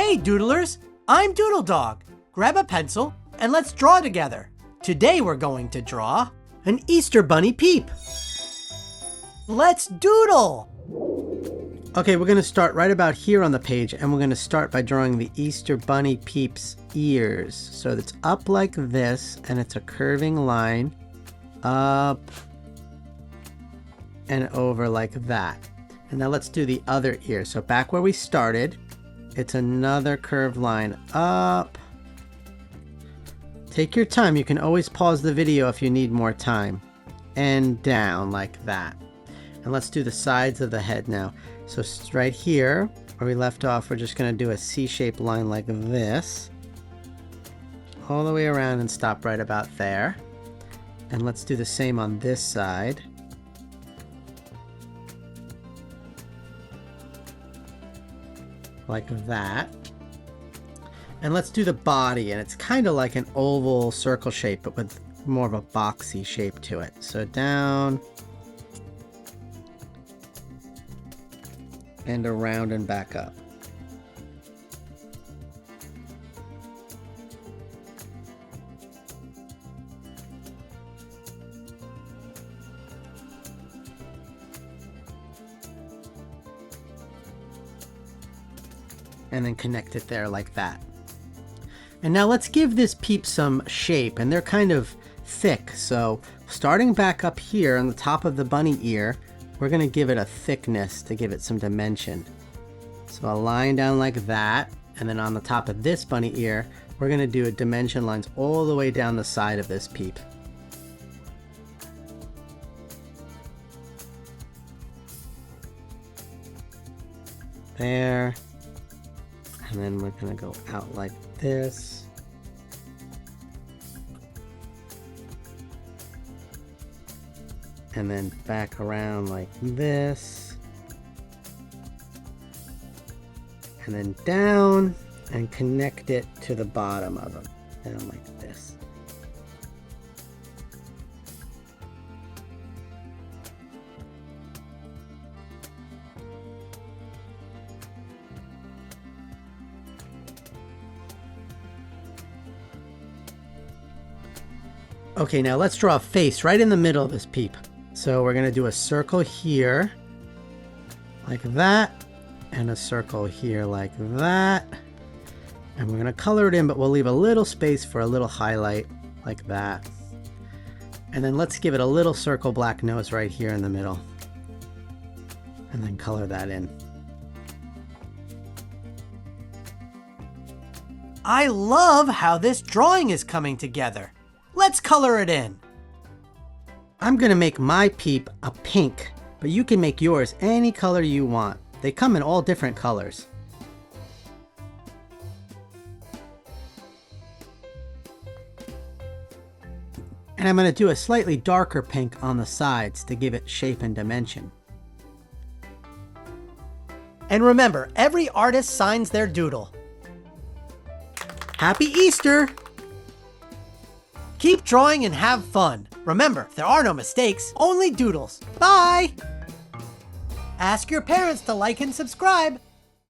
Hey doodlers, I'm Doodle Dog. Grab a pencil and let's draw together. Today we're going to draw an Easter Bunny Peep. Let's doodle! Okay, we're going to start right about here on the page, and we're going to start by drawing the Easter Bunny Peep's ears. So it's up like this, and it's a curving line up and over like that. And now let's do the other ear. So back where we started, it's another curved line up. Take your time. You can always pause the video if you need more time. And down like that. And let's do the sides of the head now. So right here, where we left off, we're just going to do a C-shaped line like this. All the way around and stop right about there. And let's do the same on this side. Like that. And let's do the body, and it's kind of like an oval circle shape, but with more of a boxy shape to it. So down and around and back up. And then connect it there like that. And now let's give this peep some shape, and they're kind of thick. So starting back up here on the top of the bunny ear, we're going to give it a thickness to give it some dimension. So a line down like that, and then on the top of this bunny ear, we're going to do a dimension lines all the way down the side of this peep. There. And then we're going to go out like this. And then back around like this. And then down and connect it to the bottom of them. Down like this. Okay, now let's draw a face right in the middle of this peep. So we're going to do a circle here, like that, and a circle here like that. And we're going to color it in, but we'll leave a little space for a little highlight, like that. And then let's give it a little circle black nose right here in the middle. And then color that in. I love how this drawing is coming together. Let's color it in. I'm going to make my peep a pink, but you can make yours any color you want. They come in all different colors. And I'm going to do a slightly darker pink on the sides to give it shape and dimension. And remember, every artist signs their doodle. Happy Easter! Keep drawing and have fun. Remember, there are no mistakes, only doodles. Bye! Ask your parents to like and subscribe.